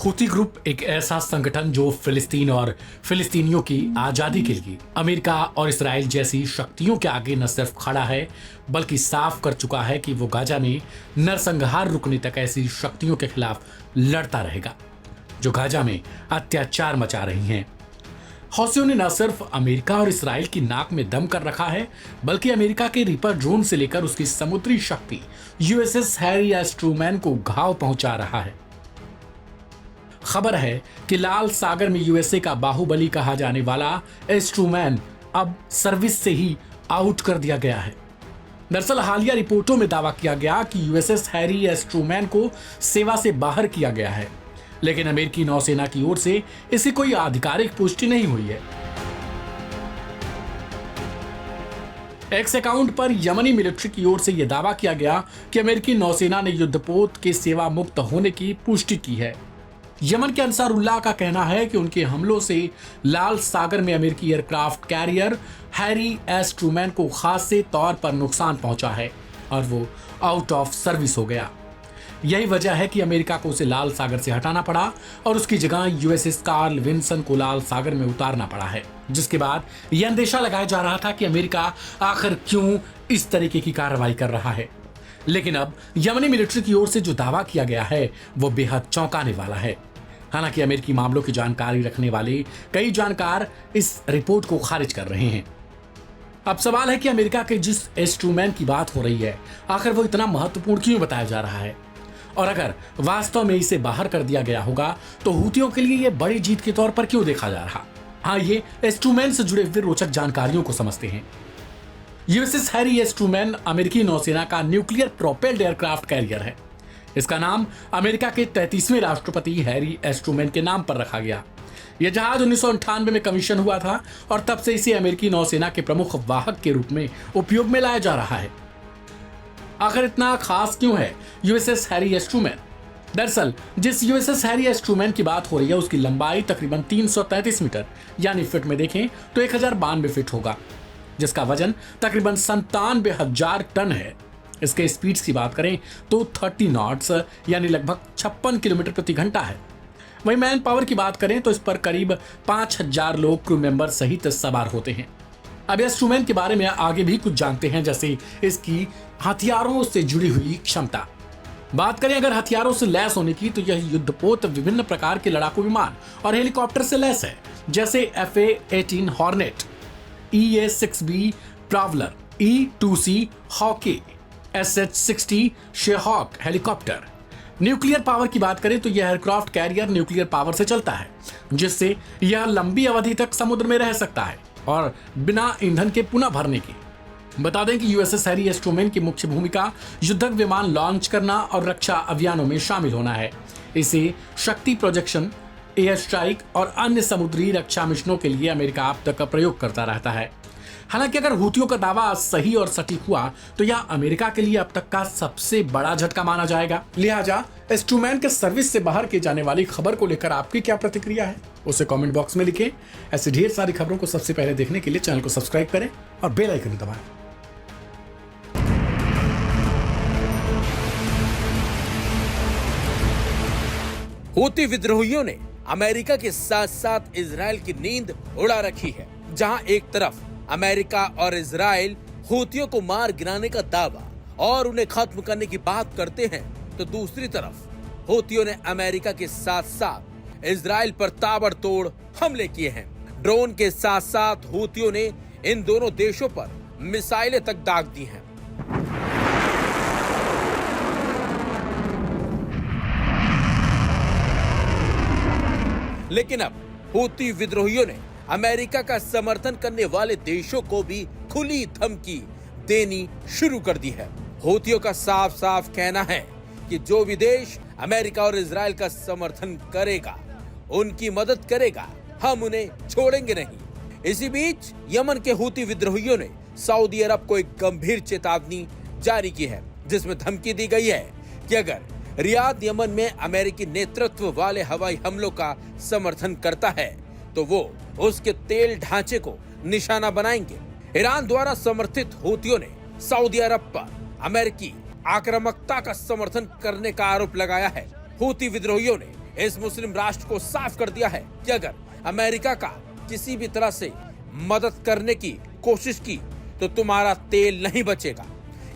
Houthi group एक ऐसा संगठन जो फिलिस्तीन और फिलिस्तीनियों की आजादी के लिए अमेरिका और इसराइल जैसी शक्तियों के आगे न सिर्फ खड़ा है बल्कि साफ कर चुका है कि वो गाजा में नरसंहार रुकने तक ऐसी शक्तियों के खिलाफ लड़ता रहेगा जो गाजा में अत्याचार मचा रही हैं। हौसियों ने न सिर्फ अमेरिका और इसराइल की नाक में दम कर रखा है बल्कि अमेरिका के रीपर ड्रोन से लेकर उसकी समुद्री शक्ति यूएसएस हैरी एस ट्रूमैन को घाव पहुंचा रहा है। खबर है कि लाल सागर में यूएसए का बाहुबली कहा जाने वाला एस ट्रूमैन अब सर्विस से ही आउट कर दिया गया है। दरअसल हालिया रिपोर्टों में दावा किया गया कि यूएसएस हैरी एस ट्रूमैन को सेवा से बाहर किया गया है, लेकिन अमेरिकी नौसेना की ओर से इसकी कोई आधिकारिक पुष्टि नहीं हुई है। एक्स अकाउंट पर यमनी मिलिट्री की ओर से यह दावा किया गया कि अमेरिकी नौसेना ने युद्धपोत के सेवा मुक्त होने की पुष्टि की है। यमन के अंसारुल्लाह का कहना है कि उनके हमलों से लाल सागर में अमेरिकी aircraft carrier Harry S Trueman को खासे तौर पर नुकसान पहुंचा है और वो आउट ऑफ सर्विस हो गया। यही वजह है कि अमेरिका को उसे लाल सागर से हटाना पड़ा और उसकी जगह यूएसएस कार्ल विंसन को लाल सागर में उतारना पड़ा है, जिसके बाद यह अंदेशा लगाया जा रहा था कि अमेरिका आखिर क्यों इस तरीके की कार्रवाई कर रहा है। लेकिन अब यमनी मिलिट्री की ओर से जो दावा किया गया है वो बेहद चौंकाने वाला है। हालांकि अमेरिकी मामलों की जानकारी रखने वाले कई जानकार इस रिपोर्ट को खारिज कर रहे हैं। अब सवाल है कि अमेरिका के जिस एस ट्रूमैन की बात हो रही है आखिर वो इतना महत्वपूर्ण क्यों बताया जा रहा है, और अगर वास्तव में इसे बाहर कर दिया गया होगा तो हूतियों के लिए यह बड़ी जीत के तौर पर क्यों देखा जा रहा। हाँ, ये एस ट्रूमैन से जुड़े हुए रोचक जानकारियों को समझते हैं। यूएसएस हैरी एस ट्रूमैन अमेरिकी नौसेना का न्यूक्लियर प्रोपेल्ड एयरक्राफ्ट कैरियर है। इसका नाम अमेरिका के 33वें राष्ट्रपति हैरी एस ट्रूमैन के नाम पर रखा गया। यह जहाज 1998 में कमीशन हुआ था और तब से इसे अमेरिकी नौसेना के प्रमुख वाहक के रूप में उपयोग में लाया जा रहा है। आखिर इतना खास क्यों है यूएसएस हैरी एस ट्रूमैन? दरअसल जिस यूएसएस हैरी एस ट्रूमैन की बात हो रही है उसकी लंबाई तकरीबन 333 मीटर यानी फिट में देखें तो 1092 फीट होगा, जिसका वजन तकरीबन 97,000 टन है। इसके स्पीड्स की बात करें तो 30 नॉट्स यानी लगभग 56 किलोमीटर प्रति घंटा है। वहीं मैन पावर की बात करें तो इस पर करीब 5,000 लोग क्रू मेंबर सहित सवार होते हैं। अब एस ट्रूमैन के बारे में आगे भी कुछ जानते हैं, जैसे इसकी हथियारों से जुड़ी हुई क्षमता। बात करें अगर हथियारों से लैस होने की तो यह युद्धपोत विभिन्न प्रकार के लड़ाकू विमान और हेलीकॉप्टर से लैस है, जैसे FA-18 hornet, EA-6B prowler, E-2C Hawkeye, SH-60 Seahawk helicopter. Nuclear power की बात करें तो यह एयरक्राफ्ट कैरियर न्यूक्लियर पावर से चलता है, जिससे यह लंबी अवधि तक समुद्र में रह सकता है और बिना ईंधन के पुनः भरने की। बता दें कि यूएसएस हैरी एस ट्रूमैन की मुख्य भूमिका युद्धक विमान लॉन्च करना और रक्षा अभियानों में शामिल होना है। इसे शक्ति प्रोजेक्शन, एयर स्ट्राइक और अन्य समुद्री रक्षा मिशनों के लिए अमेरिका अब तक प्रयोग करता रहता है। हालांकि अगर हूतियों का दावा सही और सटीक हुआ तो यह अमेरिका के लिए अब तक का सबसे बड़ा झटका माना जाएगा। लिहाजा एस ट्रूमैन के सर्विस से बाहर की जाने वाली खबर को लेकर आपकी क्या प्रतिक्रिया है उसे कमेंट बॉक्स में लिखें। ऐसी ढेर सारी खबरों को सबसे पहले देखने के लिए चैनल को सब्सक्राइब करें और बेल आइकन दबाएं। हूती विद्रोहियों ने अमेरिका के साथ साथ इजराइल की नींद उड़ा रखी है। जहां एक तरफ अमेरिका और इजराइल हूतियों को मार गिराने का दावा और उन्हें खत्म करने की बात करते हैं, तो दूसरी तरफ हूतियों ने अमेरिका के साथ साथ इजराइल पर ताबड़तोड़ हमले किए हैं। ड्रोन के साथ साथ हूतियों ने इन दोनों देशों पर मिसाइलें तक दाग दी हैं। लेकिन अब हूती विद्रोहियों ने अमेरिका का समर्थन करने वाले देशों को भी खुली धमकी देनी शुरू कर दी है। हूतियों का साफ साफ कहना है कि जो भी देश अमेरिका और इजराइल का समर्थन करेगा, उनकी मदद करेगा, हम उन्हें छोड़ेंगे नहीं। इसी बीच यमन के हूती विद्रोहियों ने सऊदी अरब को एक गंभीर चेतावनी जारी की है, जिसमें धमकी दी गई है कि अगर रियाद यमन में अमेरिकी नेतृत्व वाले हवाई हमलों का समर्थन करता है तो वो उसके तेल ढांचे को निशाना बनाएंगे। ईरान द्वारा समर्थित हूतियों ने सऊदी अरब पर अमेरिकी आक्रामकता का समर्थन करने का आरोप लगाया है। हूती विद्रोहियों ने इस मुस्लिम राष्ट्र को साफ कर दिया है कि अगर अमेरिका का किसी भी तरह से मदद करने की कोशिश की तो तुम्हारा तेल नहीं बचेगा।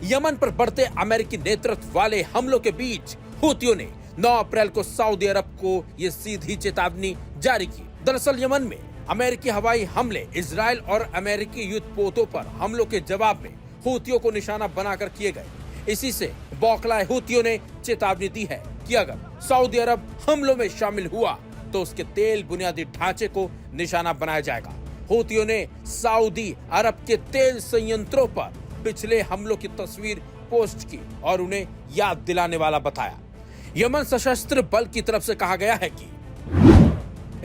यमन पर बढ़ते अमेरिकी नेतृत्व वाले हमलों के बीच हूतियों ने 9 अप्रैल को सऊदी अरब को यह सीधी चेतावनी जारी की। दरअसल यमन में अमेरिकी हवाई हमले इजराइल और अमेरिकी युद्धपोतों पर हमलों के जवाब में हूतियों को निशाना बनाकर किए गए। इसी से बौखलाए हूतियों ने चेतावनी दी है कि अगर सऊदी अरब हमलों में शामिल हुआ तो उसके तेल बुनियादी ढांचे को निशाना बनाया जाएगा। हूतियों ने सऊदी अरब के तेल संयंत्रों पर पिछले हमलों की तस्वीर पोस्ट की और उन्हें याद दिलाने वाला बताया। यमन सशस्त्र बल की तरफ से कहा गया है कि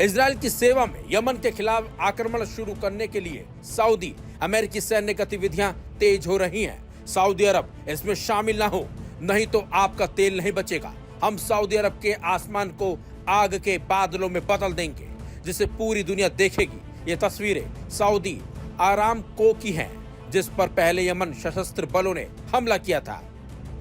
इजराइल की सेवा में यमन के खिलाफ आक्रमण शुरू करने के लिए सऊदी अमेरिकी सैन्य गतिविधियां तेज हो रही हैं। सऊदी अरब इसमें शामिल ना हो, नहीं तो आपका तेल नहीं बचेगा। हम सऊदी अरब के आसमान को आग के बादलों में बदल देंगे, जिसे पूरी दुनिया देखेगी। ये तस्वीरें सऊदी आरामको की हैं, जिस पर पहले यमन सशस्त्र बलों ने हमला किया था।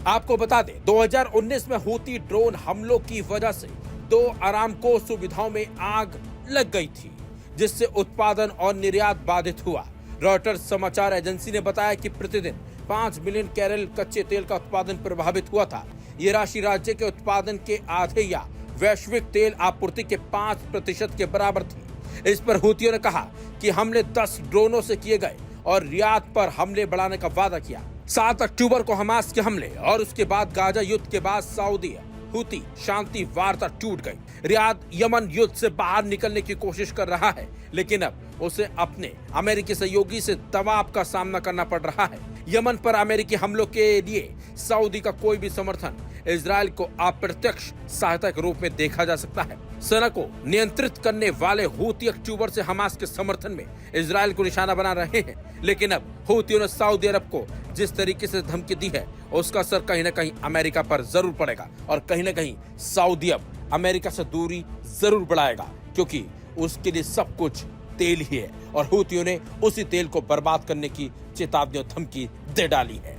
आपको बता दें 2019 में हूती ड्रोन हमलों की वजह से 2 आरामको सुविधाओं में आग लग गई थी, जिससे उत्पादन और निर्यात बाधित हुआ। रॉयटर्स समाचार एजेंसी ने बताया कि प्रतिदिन 5 मिलियन कैरल कच्चे तेल का उत्पादन प्रभावित हुआ था। ये राशि राज्य के उत्पादन के आधे या वैश्विक तेल आपूर्ति के 5% के बराबर थी। इस पर हूतियों ने कहा कि हमले 10 ड्रोनों से किए गए और रियाद पर हमले बढ़ाने का वादा किया। 7 अक्टूबर को हमास के हमले और उसके बाद गाजा युद्ध के बाद सऊदी हूती शांति वार्ता टूट गई। रियाद यमन युद्ध से बाहर निकलने की कोशिश कर रहा है, लेकिन अब उसे अपने अमेरिकी सहयोगी से दबाव का सामना करना पड़ रहा है। यमन पर अमेरिकी हमलों के लिए सऊदी का कोई भी समर्थन इजराइल को अप्रत्यक्ष सहायता के रूप में देखा जा सकता है। सेना को नियंत्रित करने वाले हूती अक्टूबर से हमास के समर्थन में इजराइल को निशाना बना रहे हैं, लेकिन अब हूतियों ने सऊदी अरब को जिस तरीके से धमकी दी है उसका असर कहीं न कहीं अमेरिका पर जरूर पड़ेगा और कहीं न कहीं सऊदी अब अमेरिका से दूरी जरूर बढ़ाएगा, क्योंकि उसके लिए सब कुछ तेल ही है और हूतियों ने उसी तेल को बर्बाद करने की चेतावनी और धमकी दे डाली है।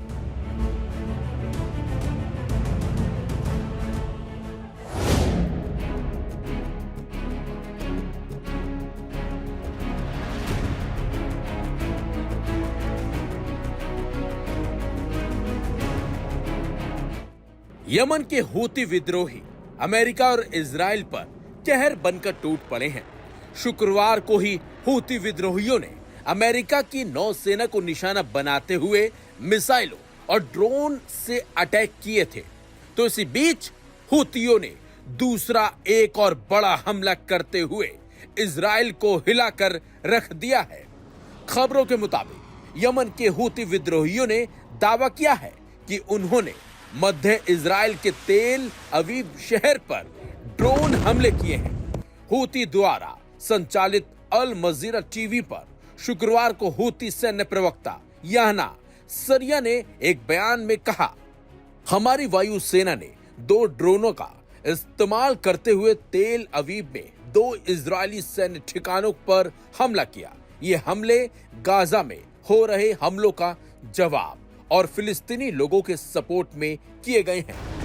यमन के हूती विद्रोही अमेरिका और इजराइल पर कहर बनकर टूट पड़े हैं। शुक्रवार को ही हूती विद्रोहियों ने अमेरिका की नौसेना को निशाना बनाते हुए मिसाइलों और ड्रोन से अटैक किए थे। तो इसी बीच हूतियों ने दूसरा एक और बड़ा हमला करते हुए इजराइल को हिलाकर रख दिया है। खबरों के मुताबिक यमन के हूती विद्रोहियों ने दावा किया है कि उन्होंने मध्य इजराइल के तेल अवीव शहर पर ड्रोन हमले किए हैं। हूती द्वारा संचालित अल मजीरा टीवी पर शुक्रवार को हूती सैन्य प्रवक्ता याहना सरिया ने एक बयान में कहा, हमारी वायुसेना ने 2 ड्रोनों का इस्तेमाल करते हुए तेल अवीव में 2 इजरायली सैन्य ठिकानों पर हमला किया। ये हमले गाजा में हो रहे हमलों का जवाब और फिलिस्तीनी लोगों के सपोर्ट में किए गए हैं।